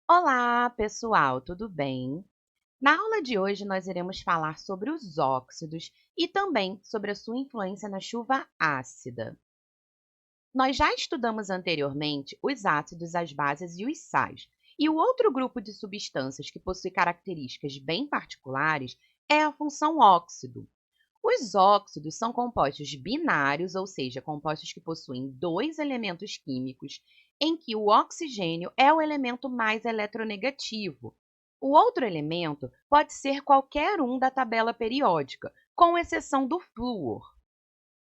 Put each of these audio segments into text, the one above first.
Olá, pessoal, tudo bem? Na aula de hoje, nós iremos falar sobre os óxidos e também sobre a sua influência na chuva ácida. Nós já estudamos anteriormente os ácidos, as bases e os sais. E o outro grupo de substâncias que possui características bem particulares é a função óxido. Os óxidos são compostos binários, ou seja, compostos que possuem dois elementos químicos, em que o oxigênio é o elemento mais eletronegativo. O outro elemento pode ser qualquer um da tabela periódica, com exceção do flúor.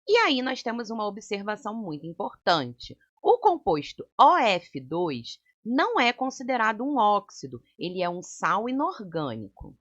E aí nós temos uma observação muito importante. O composto OF2 não é considerado um óxido, ele é um sal inorgânico.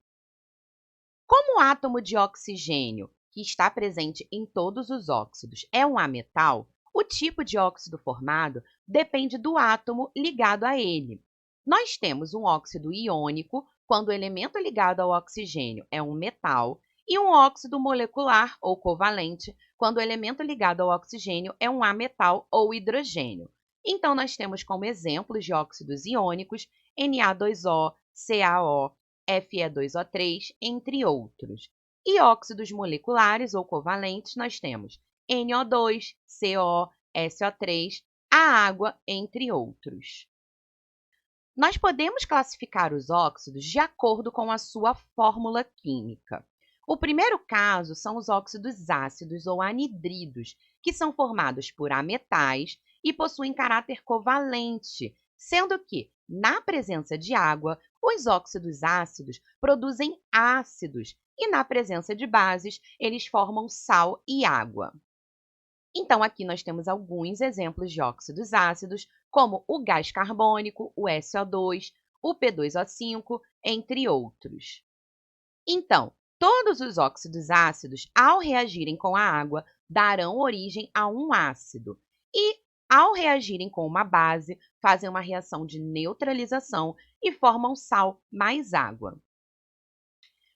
Como o átomo de oxigênio, que está presente em todos os óxidos, é um ametal, o tipo de óxido formado depende do átomo ligado a ele. Nós temos um óxido iônico, quando o elemento ligado ao oxigênio é um metal, e um óxido molecular ou covalente, quando o elemento ligado ao oxigênio é um ametal ou hidrogênio. Então, nós temos como exemplos de óxidos iônicos Na2O, CaO, Fe2O3, entre outros. E óxidos moleculares ou covalentes, nós temos NO2, CO, SO3, a água, entre outros. Nós podemos classificar os óxidos de acordo com a sua fórmula química. O primeiro caso são os óxidos ácidos ou anidridos, que são formados por ametais e possuem caráter covalente, sendo que, na presença de água, os óxidos ácidos produzem ácidos e, na presença de bases, eles formam sal e água. Então, aqui nós temos alguns exemplos de óxidos ácidos, como o gás carbônico, o SO2, o P2O5, entre outros. Então, todos os óxidos ácidos, ao reagirem com a água, darão origem a um ácido. E, ao reagirem com uma base, fazem uma reação de neutralização e formam sal mais água.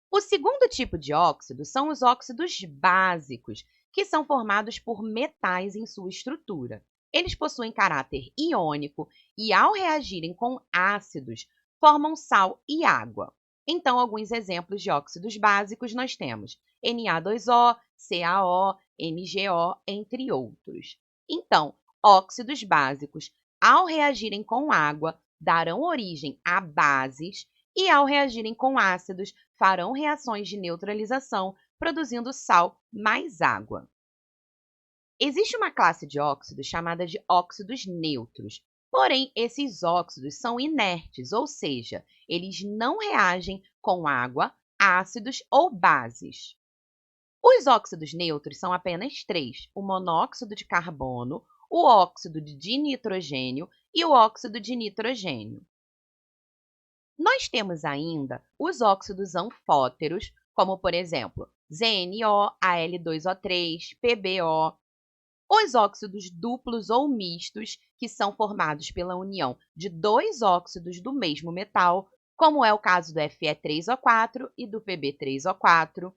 O segundo tipo de óxido são os óxidos básicos, que são formados por metais em sua estrutura. Eles possuem caráter iônico e, ao reagirem com ácidos, formam sal e água. Então, alguns exemplos de óxidos básicos nós temos Na2O, CaO, MgO, entre outros. Então, óxidos básicos, ao reagirem com água, darão origem a bases e, ao reagirem com ácidos, farão reações de neutralização, produzindo sal mais água. Existe uma classe de óxidos chamada de óxidos neutros. Porém, esses óxidos são inertes, ou seja, eles não reagem com água, ácidos ou bases. Os óxidos neutros são apenas três: o monóxido de carbono, o óxido de dinitrogênio e o óxido de nitrogênio. Nós temos ainda os óxidos anfóteros, como, por exemplo, ZNO, Al2O3, PbO. Os óxidos duplos ou mistos, que são formados pela união de dois óxidos do mesmo metal, como é o caso do Fe3O4 e do Pb3O4.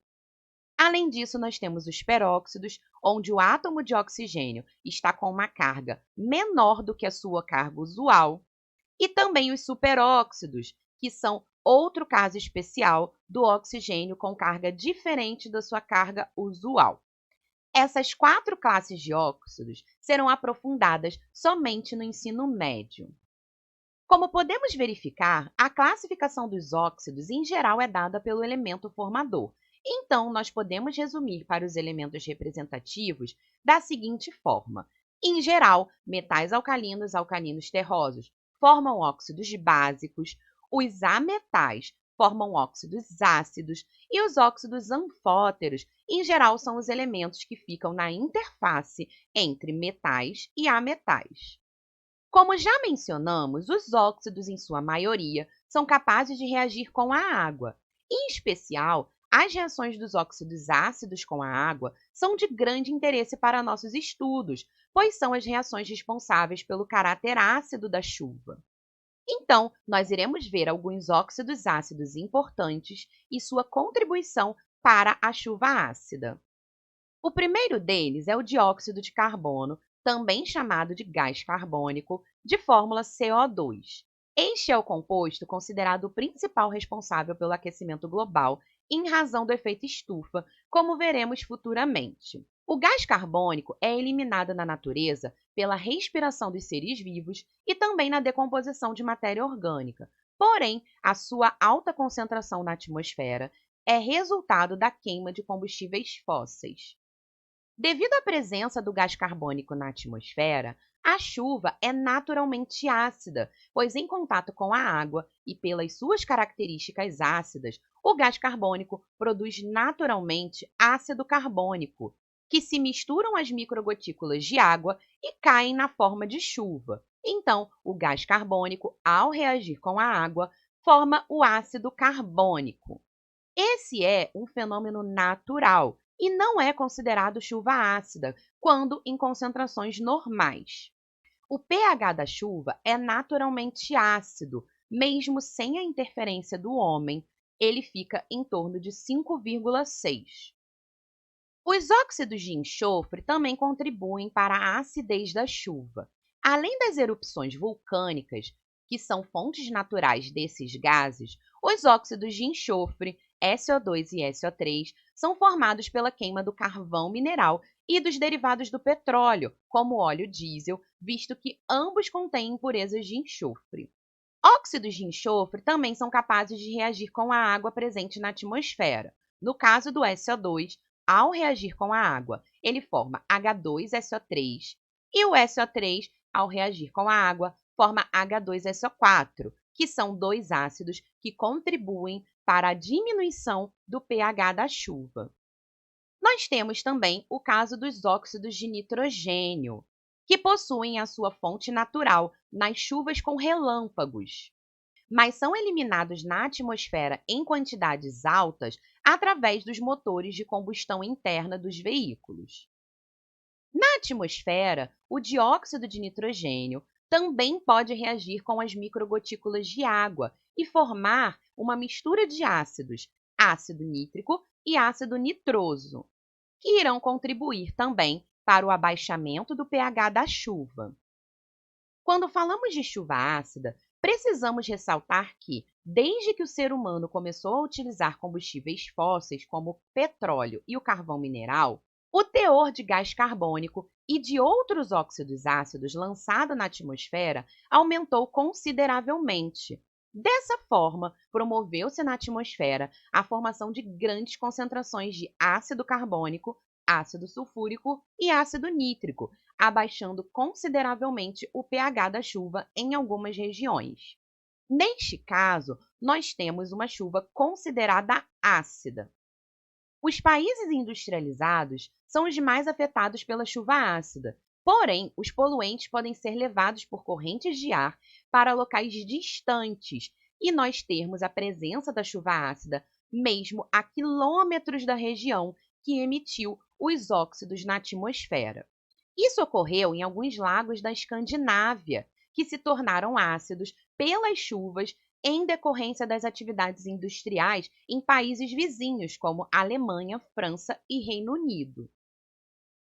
Além disso, nós temos os peróxidos, onde o átomo de oxigênio está com uma carga menor do que a sua carga usual. E também os superóxidos, que são outro caso especial do oxigênio com carga diferente da sua carga usual. Essas quatro classes de óxidos serão aprofundadas somente no ensino médio. Como podemos verificar, a classificação dos óxidos em geral é dada pelo elemento formador. Então, nós podemos resumir para os elementos representativos da seguinte forma: em geral, metais alcalinos, alcalinos terrosos, formam óxidos básicos, os ametais formam óxidos ácidos e os óxidos anfóteros, em geral, são os elementos que ficam na interface entre metais e ametais. Como já mencionamos, os óxidos, em sua maioria, são capazes de reagir com a água. Em especial, as reações dos óxidos ácidos com a água são de grande interesse para nossos estudos, pois são as reações responsáveis pelo caráter ácido da chuva. Então, nós iremos ver alguns óxidos ácidos importantes e sua contribuição para a chuva ácida. O primeiro deles é o dióxido de carbono, também chamado de gás carbônico, de fórmula CO2. Este é o composto considerado o principal responsável pelo aquecimento global, em razão do efeito estufa, como veremos futuramente. O gás carbônico é eliminado na natureza pela respiração dos seres vivos e também na decomposição de matéria orgânica. Porém, a sua alta concentração na atmosfera é resultado da queima de combustíveis fósseis. Devido à presença do gás carbônico na atmosfera, a chuva é naturalmente ácida, pois, em contato com a água e pelas suas características ácidas, o gás carbônico produz naturalmente ácido carbônico, que se misturam às microgotículas de água e caem na forma de chuva. Então, o gás carbônico, ao reagir com a água, forma o ácido carbônico. Esse é um fenômeno natural e não é considerado chuva ácida quando em concentrações normais. O pH da chuva é naturalmente ácido, mesmo sem a interferência do homem, ele fica em torno de 5,6. Os óxidos de enxofre também contribuem para a acidez da chuva. Além das erupções vulcânicas, que são fontes naturais desses gases, os óxidos de enxofre, SO2 e SO3, são formados pela queima do carvão mineral e dos derivados do petróleo, como o óleo diesel, visto que ambos contêm impurezas de enxofre. Óxidos de enxofre também são capazes de reagir com a água presente na atmosfera. No caso do SO2, ao reagir com a água, ele forma H2SO3 e o SO3, ao reagir com a água, forma H2SO4, que são dois ácidos que contribuem para a diminuição do pH da chuva. Nós temos também o caso dos óxidos de nitrogênio, que possuem a sua fonte natural nas chuvas com relâmpagos, mas são eliminados na atmosfera em quantidades altas através dos motores de combustão interna dos veículos. Na atmosfera, o dióxido de nitrogênio também pode reagir com as microgotículas de água e formar uma mistura de ácidos, ácido nítrico e ácido nitroso, que irão contribuir também para o abaixamento do pH da chuva. Quando falamos de chuva ácida, precisamos ressaltar que, desde que o ser humano começou a utilizar combustíveis fósseis como o petróleo e o carvão mineral, o teor de gás carbônico e de outros óxidos ácidos lançado na atmosfera aumentou consideravelmente. Dessa forma, promoveu-se na atmosfera a formação de grandes concentrações de ácido carbônico, ácido sulfúrico e ácido nítrico, abaixando consideravelmente o pH da chuva em algumas regiões. Neste caso, nós temos uma chuva considerada ácida. Os países industrializados são os mais afetados pela chuva ácida, porém, os poluentes podem ser levados por correntes de ar para locais distantes e nós termos a presença da chuva ácida mesmo a quilômetros da região que emitiu os óxidos na atmosfera. Isso ocorreu em alguns lagos da Escandinávia, que se tornaram ácidos pelas chuvas em decorrência das atividades industriais em países vizinhos, como Alemanha, França e Reino Unido.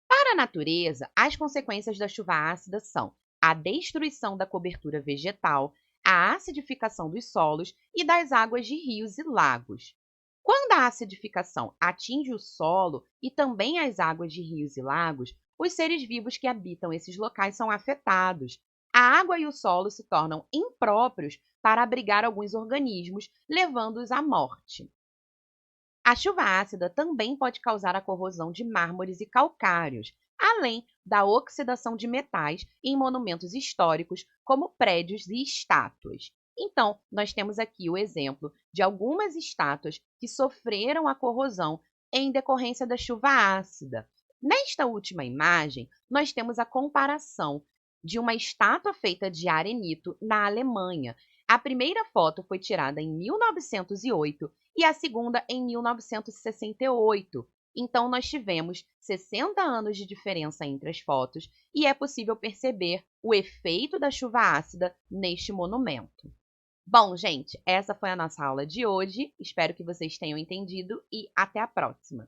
Para a natureza, as consequências da chuva ácida são a destruição da cobertura vegetal, a acidificação dos solos e das águas de rios e lagos. Quando a acidificação atinge o solo e também as águas de rios e lagos, os seres vivos que habitam esses locais são afetados. A água e o solo se tornam impróprios para abrigar alguns organismos, levando-os à morte. A chuva ácida também pode causar a corrosão de mármores e calcários, além da oxidação de metais em monumentos históricos, como prédios e estátuas. Então, nós temos aqui o exemplo de algumas estátuas que sofreram a corrosão em decorrência da chuva ácida. Nesta última imagem, nós temos a comparação de uma estátua feita de arenito na Alemanha. A primeira foto foi tirada em 1908 e a segunda em 1968. Então, nós tivemos 60 anos de diferença entre as fotos e é possível perceber o efeito da chuva ácida neste monumento. Bom, gente, essa foi a nossa aula de hoje. Espero que vocês tenham entendido e até a próxima!